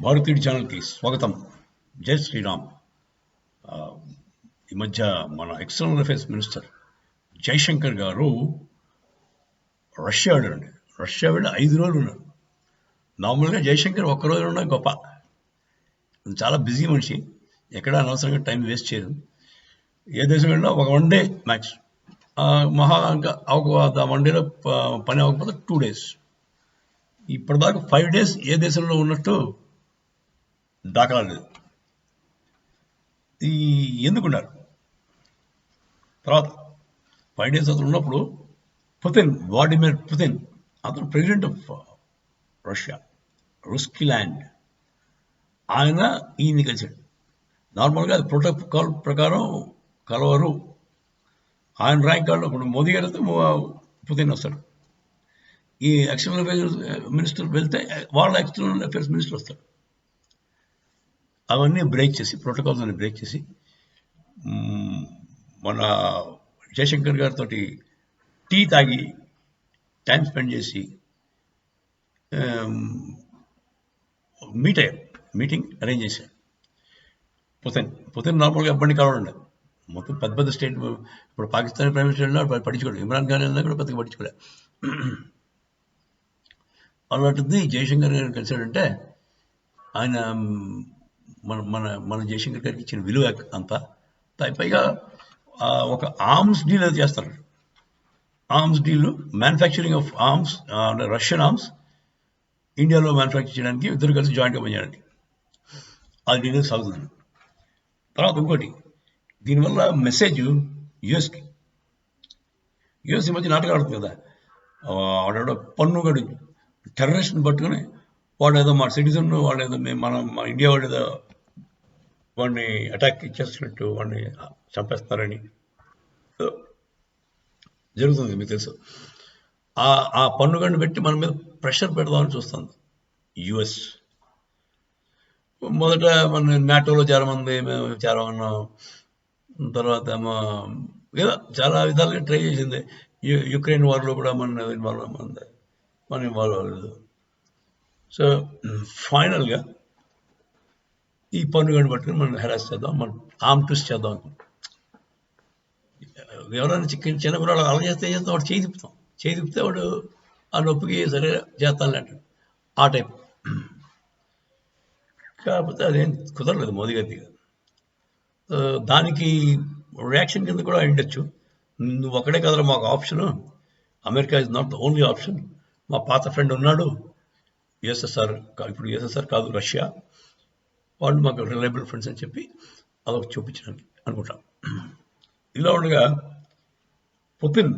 భారతీయుడి ఛానల్కి స్వాగతం. జై శ్రీరామ్. ఈ మధ్య మన ఎక్స్టర్నల్ అఫైర్స్ మినిస్టర్ జైశంకర్ గారు రష్యా వెళ్ళారండి. రష్యా వెళ్ళి 5 రోజులు ఉన్నారు. నార్మల్గా జైశంకర్ ఒక్కరోజు ఉన్నా గొప్ప. చాలా బిజీ మనిషి, ఎక్కడ అనవసరంగా టైం వేస్ట్ చేయరు. ఏ దేశం వెళ్ళినా ఒక 1 డే మ్యాక్స్, మహా ఇంకా ఒక 1 డేలో పని అవ్వకపోతే 2 days. ఇప్పటిదాకా 5 days ఏ దేశంలో ఉన్నట్టు దాఖలా లేదు. ఈ ఎందుకున్నారు తర్వాత 5 days అతను ఉన్నప్పుడు వ్లాడిమిర్ పుతిన్, అతను ప్రెసిడెంట్ ఆఫ్ రష్యా, రుస్కీ ల్యాండ్, ఆయన ఈయన్ని కలిశాడు. నార్మల్గా అది ప్రోటోకాల్ ప్రకారం కలవరు. ఆయన ర్యాంక్ కార్డులో ఇప్పుడు మోదీ గారు వెళ్తే పుతిన్ వస్తాడు, ఈ ఎక్స్టర్నల్ అఫైర్స్ మినిస్టర్ వెళ్తే వాళ్ళ ఎక్స్టర్నల్ అఫైర్స్ మినిస్టర్ వస్తాడు. అవన్నీ బ్రేక్ చేసి, ప్రోటోకాల్స్ అన్ని బ్రేక్ చేసి, మన జయశంకర్ గారితో టీ తాగి టైం స్పెండ్ చేసి మీటింగ్ అరేంజ్ చేశారు. పుతిన్ నార్మల్గా ఎప్పటికీ కలవడండి. మొత్తం పెద్ద పెద్ద స్టేట్, ఇప్పుడు పాకిస్తాన్ ప్రైమ్ మినిస్టర్ వెళ్ళినా పట్టించుకోలేదు, ఇమ్రాన్ ఖాన్ వెళ్ళినా కూడా పెద్దగా పట్టించుకోలే. అలాంటిది జయశంకర్ గారిని కలిశాడంటే ఆయన మన మన మన జయశంకర్ గారికి ఇచ్చిన విలువ అంతా. పైగా ఒక ఆర్మ్స్ డీల్ అది చేస్తారు. Arms deal, manufacturing of arms, Russian arms ఇండియాలో మ్యానుఫ్యాక్చర్ చేయడానికి ఇద్దరు కలిసి జాయింట్గా పనిచేయడానికి అది డీల్ సాగుతుంది. తర్వాత ఇంకోటి, దీనివల్ల మెసేజ్ యుఎస్కి. యుఎస్ ఈ మధ్య నాటకం ఆడుతుంది కదా, వాడు పన్నుగడు టెర్రరిస్ట్ని పట్టుకుని వాడు ఏదో మా సిటిజన్, వాడు ఏదో మన ఇండియా వాడు ఏదో వాడిని అటాక్ ఇచ్చేస్తున్నట్టు, వాడిని చంపేస్తున్నారని జరుగుతుంది. మీకు తెలుసు, ఆ పన్నుగడిని పెట్టి మన మీద ప్రెషర్ పెడదామని చూస్తుంది యుఎస్. మొదట మన నాటోలో చాలామంది మేము చేరమన్నాం, తర్వాత ఏదో చాలా విధాలుగా ట్రై చేసింది. యుక్రెయిన్ వార్లో కూడా మన ఇన్వాల్వ్ అవ్వలేదు. సో ఫైనల్గా ఈ పన్నుగడిని పట్టుకుని మనం హెరాస్ చేద్దాం, మనం ఆర్మ్ ట్విస్ట్ చేద్దాం అనుకుంటాం. ఎవరైనా చిన్న పిల్లలు అలా చేస్తే వాడు చేయి తిప్పితే వాడు ఆ నొప్పికి సరే చేస్తానులే అంటాడు, ఆ టైప్. కాకపోతే అదేం కుదరలేదు మోదీ గారి. దానికి రియాక్షన్ కింద కూడా ఉండొచ్చు, నువ్వు ఒకటే కదరా మాకు option, America is not the only option, మా పాత ఫ్రెండ్ ఉన్నాడు యుఎస్ఎస్ఆర్, ఇప్పుడు యుఎస్ఎస్ఆర్ కాదు రష్యా, వాళ్ళు మాకు రిలయబుల్ ఫ్రెండ్స్ అని చెప్పి అదొక చూపించడానికి అనుకుంటాం. ఇలా ఉండగా పుతిన్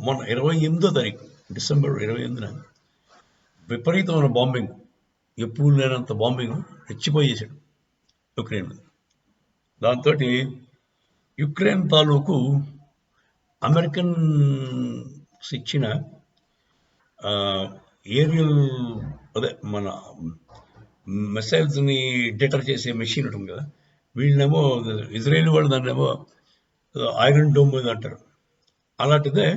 మొన్న 28వ తారీఖు డిసెంబర్ 28న విపరీతమైన బాంబింగ్, ఎప్పుడు లేనంత బాంబింగ్ రెచ్చిపోయేసాడు యుక్రెయిన్ మీద. దాంతో యుక్రెయిన్ తాలూకు అమెరికన్స్ ఇచ్చిన ఏరియల్ మన మిసైల్స్ని డిటర్ చేసే మెషిన్ ఉంటుంది కదా, వీళ్ళనేమో ఇజ్రాయేల్ వాళ్ళు దాన్నేమో ఐరన్ డోమ్ మీద అంటారు. అలాంటిదే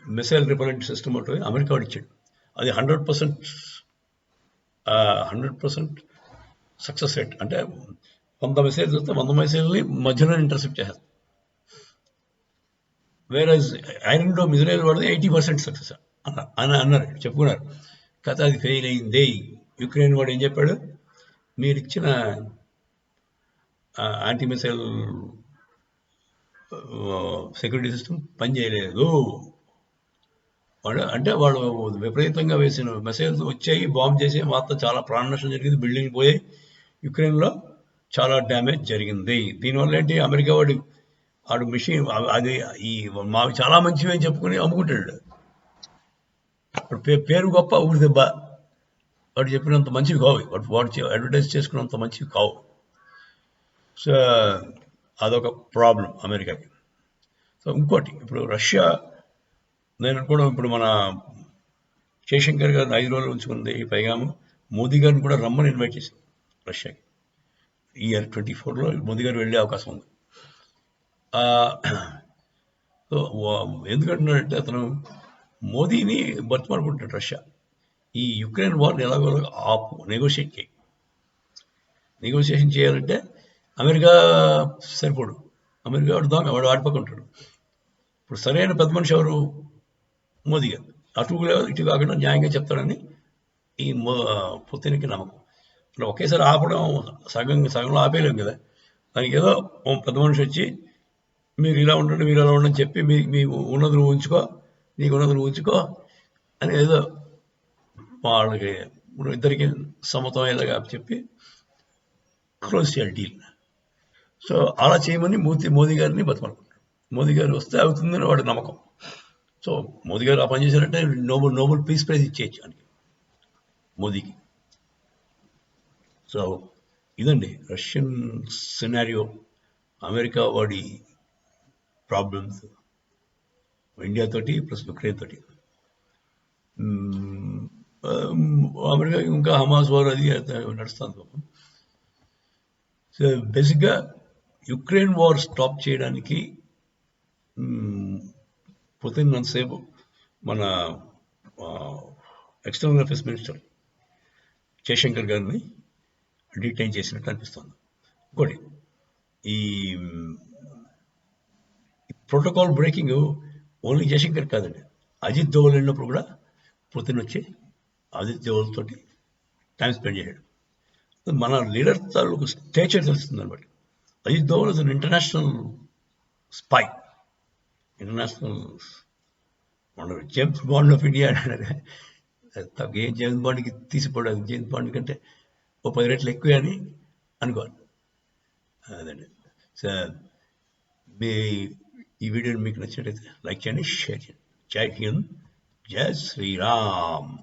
మిసైల్ రిపలెంట్ సిస్టమ్ ఒకటి అమెరికా వాడు ఇచ్చాడు. అది 100% సక్సెస్ రేట్. అంటే 100 మిసైల్స్ వస్తే 100 మిసైల్ని మధ్యలో ఇంటర్సెప్ట్ చేస్తారు. వేరే ఐరన్ డోమ్ ఇజ్రాయేల్ వాడిది 80% సక్సెస్ అన్నారు, చెప్పుకున్నారు. కథ అది ఫెయిల్ అయింది. యుక్రెయిన్ వాడు ఏం చెప్పాడు, మీరు ఇచ్చిన యాంటీ మిసైల్ సెక్యూరిటీ సిస్టమ్ పనిచేయలేదు. వాళ్ళు విపరీతంగా వేసిన మిసైల్స్ వచ్చాయి, బాంబ్ చేసి మొత్తం చాలా ప్రాణ నష్టం జరిగింది, బిల్డింగ్ పోయాయి, యుక్రెయిన్లో చాలా డ్యామేజ్ జరిగింది. దీనివల్ల ఏంటి, అమెరికా వాడు మిషన్ అది మావి చాలా మంచివి అని చెప్పుకుని అమ్ముకుంటాడు. పేరు గొప్ప, ఊరి దెబ్బ. వాడు చెప్పినంత మంచివి కావు, వాడు అడ్వర్టైజ్ చేసుకున్నంత మంచివి కావు. సో అదొక ప్రాబ్లం అమెరికాకి. సో ఇంకోటి, ఇప్పుడు రష్యా, నేను అనుకోవడం ఇప్పుడు మన జయశంకర్ గారిని 5 రోజులు ఉంచుకుంది, పైగా మోదీ గారిని కూడా రమ్మని ఇన్వైట్ చేసింది రష్యాకి. ఈ ఇయర్ 2024లో మోదీ గారు వెళ్ళే అవకాశం ఉంది. సో ఎందుకంటున్నాడంటే, అతను మోదీని బతిమాలుకుంటాడు రష్యా. ఈ యుక్రెయిన్ వార్ని ఎలాగో ఆపు, నెగోషియేషన్ చేయాలంటే అమెరికా సరిపోడు. అమెరికా వాడు దొంగ, వాడు ఆడిపోకుంటాడు. ఇప్పుడు సరైన పెద్ద మనిషి ఎవరు? మోదీ గారు. అటు ఇటు కాకుండా న్యాయంగా చెప్తాడని ఈ పుతిన్కి నమ్మకం. అంటే ఒకేసారి ఆపడం సగంలో ఆపేయలేం కదా. దానికి ఏదో పెద్ద మనిషి వచ్చి మీరు ఇలా ఉండండి, మీరు ఇలా ఉండని చెప్పి మీ ఉన్నది నువ్వు ఉంచుకో, నీకు ఉన్నది నువ్వు ఉంచుకో అని ఏదో వాళ్ళకి ఇద్దరికి సమతం అయ్యేలాగా చెప్పి క్లోజ్ చేయాలి డీల్. సో అలా చేయమని మోదీ గారిని బతమాలుకుంటాడు. మోదీ గారు వస్తే అవుతుందని వాడి నమ్మకం. సో మోదీ గారు ఆ పని చేశారంటే నోబెల్ పీస్ ప్రైజ్ ఇచ్చేయచ్చు అని మోదీకి. సో ఇదండి రష్యన్ సినారియో, అమెరికా వాడి ప్రాబ్లమ్స్, ఇండియా తోటి ప్లస్ యుక్రెయిన్ తోటి. అమెరికా ఇంకా హమాస్ వార్ అది నడుస్తుంది. సో బేసిక్గా యుక్రెయిన్ వార్ స్టాప్ చేయడానికి పుతిన్ అంతసేపు మన ఎక్స్టర్నల్ అఫేర్స్ మినిస్టర్ జయశంకర్ గారిని డిటైన్ చేసినట్టు అనిపిస్తుంది. ఇంకోటి, ఈ ప్రోటోకాల్ బ్రేకింగ్ ఓన్లీ జయశంకర్ కాదండి, అజిత్ దోవల్ వెళ్ళినప్పుడు కూడా పుతిన్ వచ్చి అజిత్ దోవల్ తోటి టైం స్పెండ్ చేశాడు. మన లీడర్ తాలూకు స్టేచర్ తెలుస్తుంది అనమాట. Ajit Doval is an international spy, international James Bond of India అన్నాడు. ఏం జేమ్స్ బాండ్కి తీసిపోవడం, జేమ్స్ బాండ్ కంటే 10 రెట్లు ఎక్కువే అని అనుకోవాలి. అదండి. సో ఈ వీడియోని మీకు నచ్చినట్లయితే లైక్ చేయండి, షేర్ చేయండి. జై హింద్, జై శ్రీరామ్.